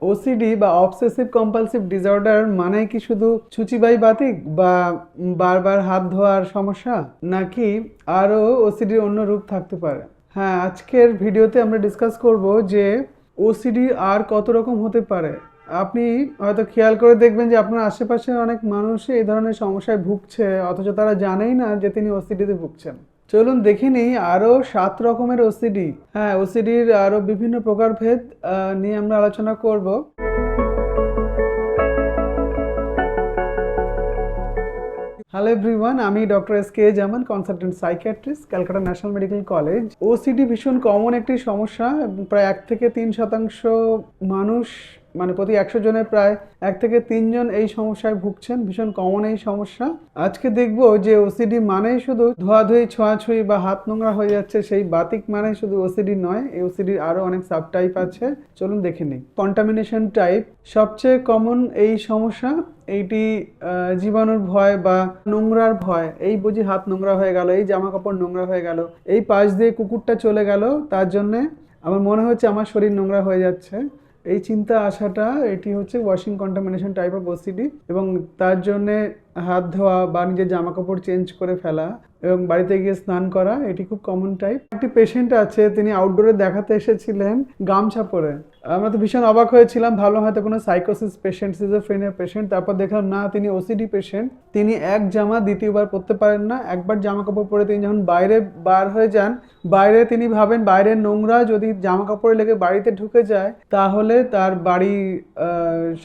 OCD বা obsessive compulsive disorder মানে কি শুধু ছুচিবাই বাতিক বা বারবার হাত ধোয়ার সমস্যা, নাকি আরও ওসিডির অন্য রূপ থাকতে পারে? হ্যাঁ, আজকের ভিডিওতে আমরা ডিসকাস করব যে ওসিডি আর কত রকম হতে পারে। আপনি হয়তো খেয়াল করে দেখবেন যে আপনার আশেপাশে অনেক মানুষই এই ধরনের সমস্যায় ভুগছে, অথচ তারা জানেই না যে তিনি ওসিডিতে ভুগছেন। চলুন দেখে নিই আরও 7 রকমের ওসিডি। হ্যাঁ, ওসিডির আরও বিভিন্ন প্রকারভেদ নিয়ে আমরা আলোচনা করব। হ্যালো এভরিওয়ান, আমি doctor S K Zaman, consultant psychiatrist, Calcutta national medical college. OCD ভীষণ কমন একটি সমস্যা এবং প্রায় 1 থেকে 3% মানুষ, মানে প্রতি 100 জনের প্রায় 1 থেকে 3 জন এই সমস্যায় ভুগছেন। ভীষণ কমন এই সমস্যা। আজকে দেখব যে ওসিডি মানেই শুধু ধোয়াধুয়ি, ছোঁয়াছুঁয়ি বা হাত নোংরা হয়ে যাচ্ছে সেই বাতিক মানেই শুধু ওসিডি নয়। এই ওসিডির আরও অনেক সাব টাইপ আছে, চলুন দেখে নিই। কন্টামিনেশন টাইপ সবচেয়ে কমন এই সমস্যা। এইটি জীবাণুর ভয় বা নোংরার ভয়, এই বুঝি হাত নোংরা হয়ে গেল, এই জামা কাপড় নোংরা হয়ে গেল, এই পাশ দিয়ে কুকুরটা চলে গেল, তার জন্যে আমার মনে হচ্ছে আমার শরীর নোংরা হয়ে যাচ্ছে, এই চিন্তা আসাটা, এটি হচ্ছে washing contamination type of OCD. এবং তার জন্যে হাত ধোয়া বা নিজের জামা কাপড় চেঞ্জ করে ফেলা এবং বাড়িতে গিয়ে স্নান করা, এটি খুব কমন টাইপ। একটি পেশেন্ট আছে, তিনি আউটডোরে দেখাতে এসেছিলেন গামছা পরে। আমরা তো ভীষণ অবাক হয়েছিলাম, ভাবলাম হয়তো কোনো সাইকোসিস পেশেন্ট, সিজোফ্রেনিয়া পেশেন্ট। তারপর দেখলাম না, তিনি ওসিডি পেশেন্ট। তিনি এক জামা দ্বিতীয়বার পরতে পারেন না। একবার জামা কাপড় পরে তিনি যখন বাইরে বার হয়ে যান, বাইরে তিনি ভাবেন বাইরের নোংরা যদি জামা কাপড়ে লেগে বাড়িতে ঢুকে যায় তাহলে তার বাড়ি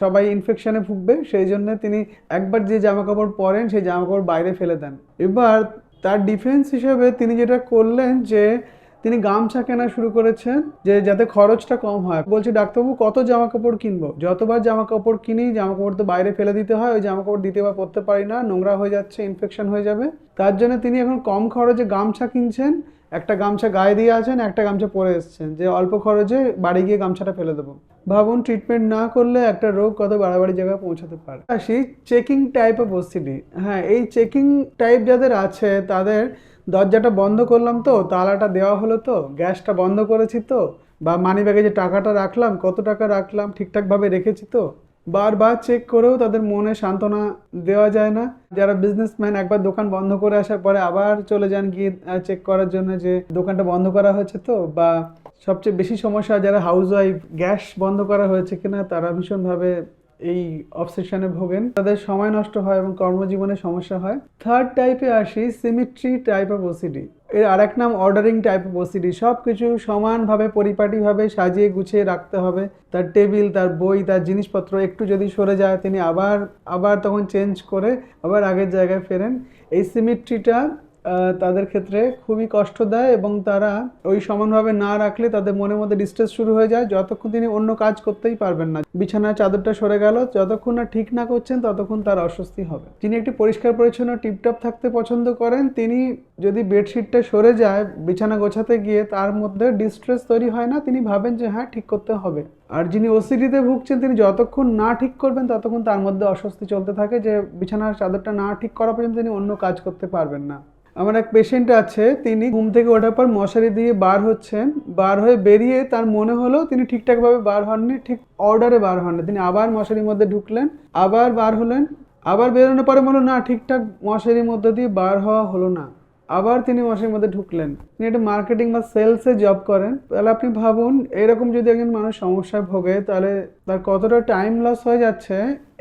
সবাই ইনফেকশনে ভুগবে। সেই জন্য তিনি একবার যে জামা কাপড় পরেন সেই জামা কাপড় বাইরে ফেলে দেন। এবার তার ডিফেন্স হিসেবে তিনি যেটা করলেন যে তিনি গামছা কেনা শুরু করেছেন, যে যাতে খরচটা কম হয়। বলছি, ডাক্তারবাবু কত জামা কাপড় কিনবো? যতবার জামা কাপড় কিনি জামা কাপড় তো বাইরে ফেলে দিতে হয়, ওই জামা কাপড় দ্বিতীয়বার পরতে পারি না, নোংরা হয়ে যাচ্ছে, ইনফেকশন হয়ে যাবে। তার জন্য তিনি এখন কম খরচে গামছা কিনছেন, একটা গামছা গায়ে দিয়ে আছেন, একটা গামছা পরে এসছেন, যে অল্প খরচে বাড়ি গিয়ে গামছাটা ফেলে দেবো। ভাবুন, ট্রিটমেন্ট না করলে একটা রোগ কত বাড়াবাড়ি জায়গায় পৌঁছাতে পারে। আসি চেকিং টাইপ অফ ওসিডি। হ্যাঁ, এই চেকিং টাইপ যাদের আছে তাদের দরজাটা বন্ধ করলাম তো, তালাটা দেওয়া হলো তো, গ্যাসটা বন্ধ করেছি তো, বা মানি ব্যাগে যে টাকাটা রাখলাম, কত টাকা রাখলাম, ঠিকঠাকভাবে রেখেছি তো, বারবার চেক করেও তাদের মনে সান্ত্বনা দেওয়া যায় না। যারা বিজনেসম্যান একবার দোকান বন্ধ করে আসার পরে আবার চলে যান গিয়ে চেক করার জন্য যে দোকানটা বন্ধ করা হয়েছে তো, বা সবচেয়ে বেশি সমস্যা যারা হাউসওয়াইফ, গ্যাস বন্ধ করা হয়েছে কিনা, তারা ভীষণভাবে এই অবসেশনে ভোগেন, তাদের সময় নষ্ট হয় এবং কর্মজীবনে সমস্যা হয়। থার্ড টাইপে আসি, সিমেট্রি টাইপ অফ ওসিডি। এর আরেক নাম অর্ডারিং টাইপ অফ ওসিডি। সব কিছু সমানভাবে পরিপাটিভাবে সাজিয়ে গুছিয়ে রাখতে হবে। তার টেবিল, তার বই, তার জিনিসপত্র একটু যদি সরে যায় তিনি আবার তখন চেঞ্জ করে আবার আগের জায়গায় ফেরেন। এই সিমেট্রিটা তাদের ক্ষেত্রে খুবই কষ্ট দেয় এবং তারা ওই সমানভাবে না রাখলে তাদের মনের মধ্যে ডিস্ট্রেস শুরু হয়ে যায়। যতক্ষণ তিনি অন্য কাজ করতেই পারবেন না, বিছানার চাদরটা সরে গেল, যতক্ষণ না ঠিক না করছেন ততক্ষণ তার অস্বস্তি হবে। যিনি একটি পরিষ্কার পরিচ্ছন্ন টিপটপ থাকতে পছন্দ করেন, তিনি যদি বেডশিটটা সরে যায় বিছানা গোছাতে গিয়ে, তার মধ্যে ডিস্ট্রেস তৈরি হয় না, তিনি ভাবেন যে হ্যাঁ ঠিক করতে হবে। আর যিনি ওসিডিতে ভুগছেন, তিনি যতক্ষণ না ঠিক করবেন ততক্ষণ তার মধ্যে অস্বস্তি চলতে থাকে, যে বিছানার চাদরটা না ঠিক করা পর্যন্ত তিনি অন্য কাজ করতে পারবেন না। আমার এক পেশেন্ট আছে, তিনি ঘুম থেকে ওঠার পর মশারি দিয়ে বার হচ্ছেন, বার হয়ে বেরিয়ে তার মনে হলো তিনি ঠিকঠাকভাবে বার হননি, ঠিক অর্ডারে বার হননি। তিনি আবার মশারির মধ্যে ঢুকলেন, আবার বার হলেন, আবার বেরোনোর পরে মনে হলো না, ঠিকঠাক মশারির মধ্যে দিয়ে বার হওয়া হলো না, আবার তিনি মশারির মধ্যে ঢুকলেন। তিনি একটা মার্কেটিং বা সেলসে জব করেন। তাহলে আপনি ভাবুন, এরকম যদি একজন মানুষ সমস্যায় ভোগে তাহলে তার কতটা টাইম লস হয়ে যাচ্ছে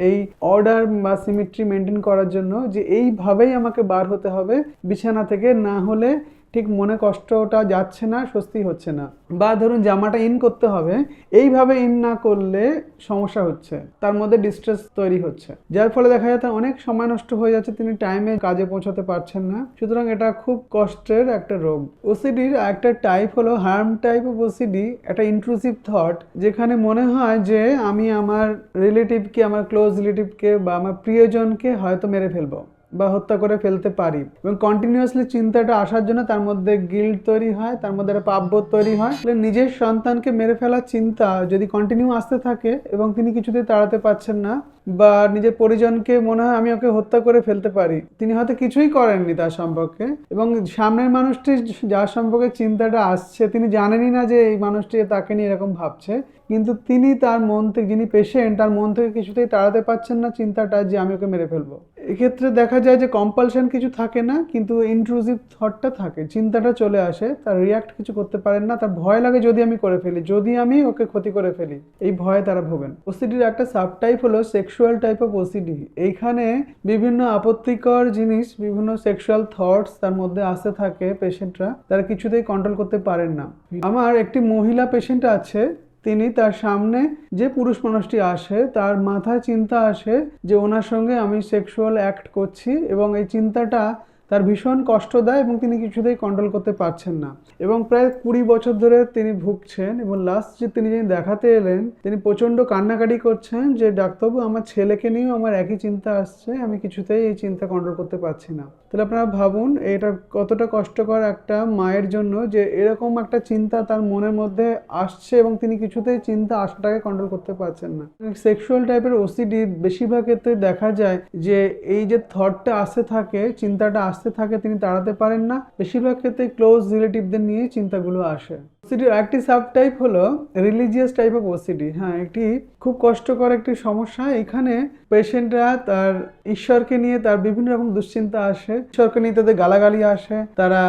এই অর্ডার বা সিমেট্রি মেনটেন করার জন্য, যে এইভাবেই আমাকে বার হতে হবে বিছানা থেকে, না হলে ঠিক মনে কষ্টটা যাচ্ছে না, স্বস্তি হচ্ছে না। বা ধরুন জামাটা ইন করতে হবে, এইভাবে ইন না করলে সমস্যা হচ্ছে, তার মধ্যে ডিস্ট্রেস তৈরি হচ্ছে, যার ফলে দেখা যাচ্ছে অনেক সময় নষ্ট হয়ে যাচ্ছে, তিনি টাইমে কাজে পৌঁছাতে পারছেন না। সুতরাং এটা খুব কষ্টের একটা রোগ। ওসিডির একটা টাইপ হলো হার্ম টাইপ অফ ওসিডি, একটা ইন্ট্রুসিভ থট, যেখানে মনে হয় যে আমি আমার রিলেটিভকে, আমার ক্লোজ রিলেটিভকে বা আমার প্রিয়জনকে হয়তো মেরে ফেলবো, বা হত্যা করে ফেলতে পারি। এবং কন্টিনিউয়াসলি চিন্তাটা আসার জন্য তার মধ্যে গিল্ট তৈরি হয়, তার মধ্যে একটা পাপবোধ তৈরি হয়। নিজের সন্তানকে মেরে ফেলার চিন্তা যদি কন্টিনিউ আসতে থাকে এবং তিনি কিছুতেই তাড়াতে পারছেন না, বা নিজের পরিজনকে মনে হয় আমি ওকে হত্যা করে ফেলতে পারি, তিনি হয়তো কিছুই করেননি তার সম্পর্কে, এবং সামনের মানুষটি যার সম্পর্কে চিন্তাটা আসছে তিনি জানেনই না যে এই মানুষটি তাকে নিয়ে এরকম ভাবছে, কিন্তু তিনি তার মন থেকে, যিনি পেশেন্ট, তার মন থেকে কিছুতেই তাড়াতে পারছেন না চিন্তাটা যে আমি ওকে মেরে ফেলবো। এক্ষেত্রে দেখা যায় যে কম্পালশন কিছু থাকে না, কিন্তু ইন্ট্রুসিভ থটটা থাকে, চিন্তাটা চলে আসে, তার রিয়াক্ট কিছু করতে পারেন না, তার ভয় লাগে যদি আমি করে ফেলি, যদি আমি ওকে ক্ষতি করে ফেলি, এই ভয়ে তারা ভোগেন। ওসিডির একটা সাবটাইপ হলো সেক্সুয়াল টাইপ অফ ওসিডি। এইখানে বিভিন্ন আপত্তিকর জিনিস, বিভিন্ন সেক্সুয়াল থটস তার মধ্যে আসতে থাকে, পেশেন্টরা তারা কিছুতেই কন্ট্রোল করতে পারেন না। আমার একটি মহিলা পেশেন্ট আছে, তিনি তার সামনে যে পুরুষ মানুষটি আসে তার মাথায় চিন্তা আসে যে ওনার সঙ্গে আমি সেক্সুয়াল অ্যাক্ট করছি, এবং এই চিন্তাটা তার ভীষণ কষ্ট দেয় এবং তিনি কিছুতেই কন্ট্রোল করতে পারছেন না, এবং প্রায় 20 বছর ধরে তিনি ভুগছেন। এবং লাস্ট যে তিনি যিনি দেখাতে এলেন তিনি প্রচণ্ড কান্নাকাটি করছেন যে ডাক্তারবাবু আমার ছেলেকে নিয়েও আমার একই চিন্তা আসছে, আমি কিছুতেই এই চিন্তা কন্ট্রোল করতে পারছি না। তাহলে আপনারা ভাবুন এটা কতটা কষ্টকর একটা মায়ের জন্য যে এরকম একটা চিন্তা তার মনের মধ্যে আসছে এবং তিনি কিছুতেই চিন্তা আসাটাকে কন্ট্রোল করতে পারছেন না। সেক্সুয়াল টাইপের ওসিডি বেশিরভাগ ক্ষেত্রে দেখা যায় যে এই যে থটটা আসতে থাকে, চিন্তাটা আসতে থাকে, তিনি তাড়াতে পারেন না। বেশিরভাগ ক্ষেত্রে ক্লোজ রিলেটিভদের নিয়ে চিন্তাগুলো আসে। ওসিডির একটি সাব টাইপ হলো রিলিজিয়াস টাইপ অফ ওসিডি। হ্যাঁ, এটি খুব কষ্টকর একটি সমস্যা। এখানে পেশেন্টরা তার ঈশ্বরকে নিয়ে তার বিভিন্ন রকম দুশ্চিন্তা আসে, ঈশ্বরকে নিয়ে তাদের গালাগালি আসে, তারা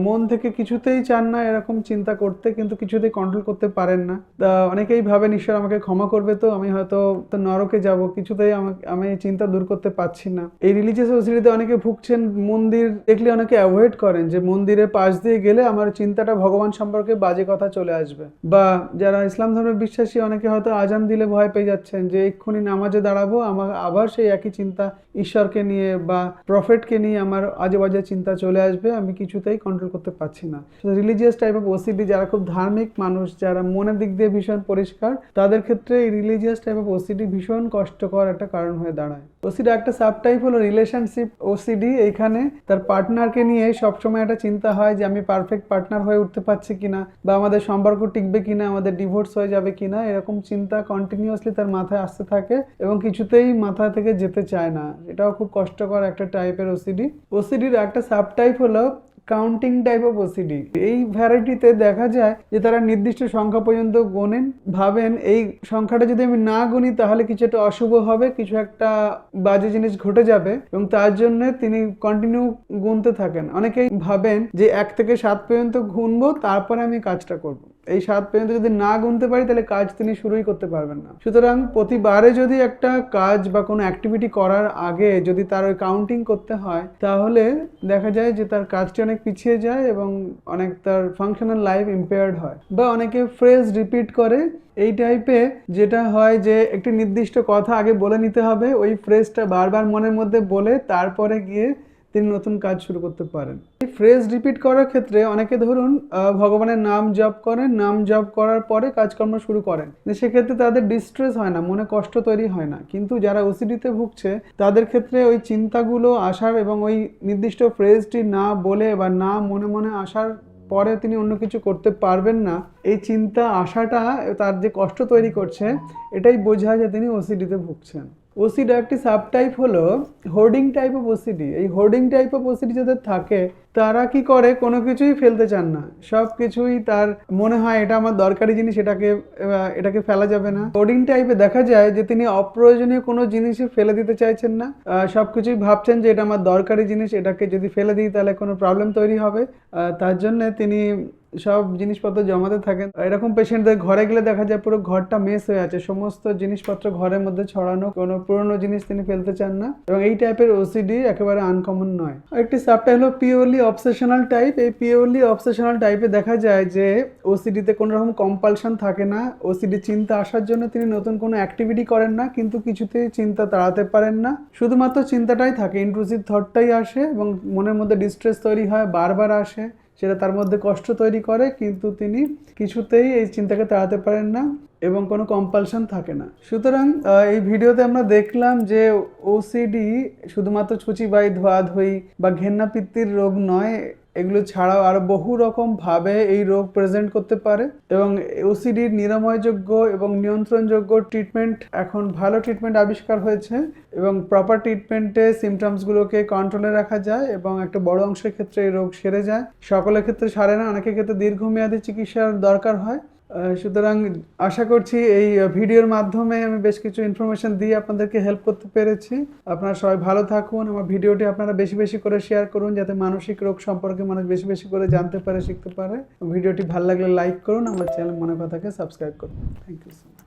মন থেকে কিছুতেই চান না এরকম চিন্তা করতে, কিন্তু কিছুতেই কন্ট্রোল করতে পারেন না। অনেকেই ভাবেন ঈশ্বর আমাকে ক্ষমা করবে, তো আমি হয়তো নরকে যাব, কিছুতেই আমি এই চিন্তা দূর করতে পারছি না। এই রিলিজিয়াস ওসিডিতে অনেকে ভুগছেন। মন্দির দেখলে অনেকে অ্যাভয়েড করেন যে মন্দিরের পাশ দিয়ে গেলে আমার চিন্তাটা ভগবান সম্পর্কে বাজে কথা চলে আসবে। বা যারা ইসলাম ধর্মে বিশ্বাসী অনেকে হয়তো আজান দিলে ভয় পেয়ে যাচ্ছেন যে এক্ষুনি নামাজে দাঁড়াবো, আমার আবার সেই একই চিন্তা ঈশ্বরকে নিয়ে বা প্রফেটকে নিয়ে আমার আজে বাজে চিন্তা চলে আসবে, আমি কিছুতেই কন্ট্রোল করতে পারছি না। রিলিজিয়াস টাইপ অফ ওসিডি যারা খুব ধার্মিক মানুষ, যারা মনের দিক দিয়ে ভীষণ পরিষ্কার, তাদের ক্ষেত্রে এই রিলিজিয়াস টাইপ অফ ওসিডি ভীষণ কষ্টকর একটা কারণ হয়ে দাঁড়ায়। ওসিডি একটা সাব টাইপ হলো রিলেশনশিপ ওসিডি। এইখানে তার পার্টনারকে নিয়ে সবসময় একটা চিন্তা হয় যে আমি পারফেক্ট পার্টনার হয়ে উঠতে পারছি কিনা, বা আমাদের সম্পর্ক টিকবে কিনা, আমাদের ডিভোর্স হয়ে যাবে কিনা, এরকম চিন্তা কন্টিনিউয়াসলি তার মাথায় আসতে থাকে এবং কিছুতেই মাথা থেকে যেতে চায় না। এটাও খুব কষ্টকর একটা টাইপের ওসিডি। ওসিডির একটা সাব টাইপ হলো কাউন্টিং টাইপ অফ ওসিডি। এই ভ্যারাইটিতে দেখা যায় যে তারা নির্দিষ্ট সংখ্যা পর্যন্ত গোনেন, ভাবেন এই সংখ্যাটা যদি আমি না গুনি তাহলে কিছু একটা অশুভ হবে, কিছু একটা বাজে জিনিস ঘটে যাবে, এবং তার জন্য তিনি কন্টিনিউ গুনতে থাকেন। অনেকেই ভাবেন যে 1 থেকে 7 পর্যন্ত গুনবো, তারপরে আমি কাজটা করব। এই 7 পর্যন্ত যদি না গুনতে পারি তাহলে কাজ তিনি শুরুই করতে পারবেন না। সুতরাং প্রতিবারে যদি একটা কাজ বা কোনো অ্যাক্টিভিটি করার আগে যদি তার ওই কাউন্টিং করতে হয়, তাহলে দেখা যায় যে তার কাজটি অনেক পিছিয়ে যায় এবং অনেক তার ফাংশনাল লাইফ ইম্পেয়ার্ড হয়। বা অনেকে ফ্রেজ রিপিট করে। এই টাইপে যেটা হয় যে একটি নির্দিষ্ট কথা আগে বলে নিতে হবে, ওই ফ্রেজটা বারবার মনের মধ্যে বলে তারপরে গিয়ে তিনি নতুন কাজ শুরু করতে পারেন। এই ফ্রেজ রিপিট করার ক্ষেত্রে অনেকে ধরুন ভগবানের নাম জপ করেন, নাম জপ করার পরে কাজকর্ম শুরু করেন, সেক্ষেত্রে তাদের ডিস্ট্রেস হয় না, মনে কষ্ট তৈরি হয় না। কিন্তু যারা ওসিডিতে ভুগছে তাদের ক্ষেত্রে ওই চিন্তাগুলো আসার এবং ওই নির্দিষ্ট ফ্রেজটি না বলে বা না মনে মনে আসার পরে তিনি অন্য কিছু করতে পারবেন না, এই চিন্তা আসাটা তার যে কষ্ট তৈরি করছে, এটাই বোঝায় যে তিনি ওসিডিতে ভুগছেন। ওসিডি একটি সাবটাইপ হলো হোর্ডিং টাইপ অফ ওসিডি। এই হোর্ডিং টাইপ অফ ওসিডি যাদের থাকে তারা কি করে, কোনো কিছুই ফেলতে চান না, সব কিছুই তার মনে হয় এটা আমার দরকারি জিনিস, এটাকে ফেলা যাবে না। হোর্ডিং টাইপে দেখা যায় যে তিনি অপ্রয়োজনীয় কোনো জিনিসই ফেলে দিতে চাইছেন না, সবকিছুই ভাবছেন যে এটা আমার দরকারি জিনিস, এটাকে যদি ফেলে দিই তাহলে কোনো প্রবলেম তৈরি হবে, তার জন্য তিনি সব জিনিসপত্র জমাতে থাকেন। এরকম পেশেন্টদের ঘরে গেলে দেখা যায় পুরো ঘরটা মেস হয়ে আছে, সমস্ত জিনিসপত্র ঘরের মধ্যে ছড়ানো, কোনো পুরনো জিনিস তিনি ফেলতে চান না, এবং এই টাইপের ওসিডি একেবারে আনকমন নয়। আরেকটি সাবটাইপ হলো পিওরলি অবসেশনাল টাইপ। এই পিওরলি অবসেশনাল টাইপে দেখা যায় যে ওসিডিতে কোনো রকম কম্পালশন থাকে না। ওসিডি চিন্তা আসার জন্য তিনি নতুন কোনো অ্যাক্টিভিটি করেন না, কিন্তু কিছুতেই চিন্তা তাড়াতে পারেন না, শুধুমাত্র চিন্তাটাই থাকে, ইন্ট্রুসিভ থটটাই আসে এবং মনের মধ্যে ডিস্ট্রেস তৈরি হয়, বারবার আসে, সেটা তার মধ্যে কষ্ট তৈরি করে, কিন্তু তিনি কিছুতেই এই চিন্তাকে তাড়াতে পারেন না এবং কোনো কম্পালশন থাকে না। সুতরাং এই ভিডিওতে আমরা দেখলাম যে ওসিডি শুধুমাত্র ছুঁচিবাই, ধোয়াধুয়ি বা ঘেন্নাপিত্তির রোগ নয়, এগুলো ছাড়াও আরো বহু রকম ভাবে এই রোগ প্রেজেন্ট করতে পারে এবং ওসিডির নিরাময়যোগ্য এবং নিয়ন্ত্রণযোগ্য ট্রিটমেন্ট, এখন ভালো ট্রিটমেন্ট আবিষ্কার হয়েছে এবং প্রপার ট্রিটমেন্টে সিমটমসগুলোকে কন্ট্রোলে রাখা যায় এবং একটা বড় অংশের ক্ষেত্রে এই রোগ সেরে যায়। সকলের ক্ষেত্রে সারে না, অনেকের ক্ষেত্রে দীর্ঘমেয়াদী চিকিৎসার দরকার হয়। সুতরাং আশা করছি এই ভিডিওর মাধ্যমে আমি বেশ কিছু ইনফরমেশন দিয়ে আপনাদেরকে হেল্প করতে পেরেছি। আপনারা সবাই ভালো থাকুন। আমার ভিডিওটি আপনারা বেশি বেশি করে শেয়ার করুন, যাতে মানসিক রোগ সম্পর্কে মানুষ বেশি বেশি করে জানতে পারে, শিখতে পারে। ভিডিওটি ভালো লাগলে লাইক করুন, আমার চ্যানেল মনে কথাকে সাবস্ক্রাইব করুন। Thank you so much.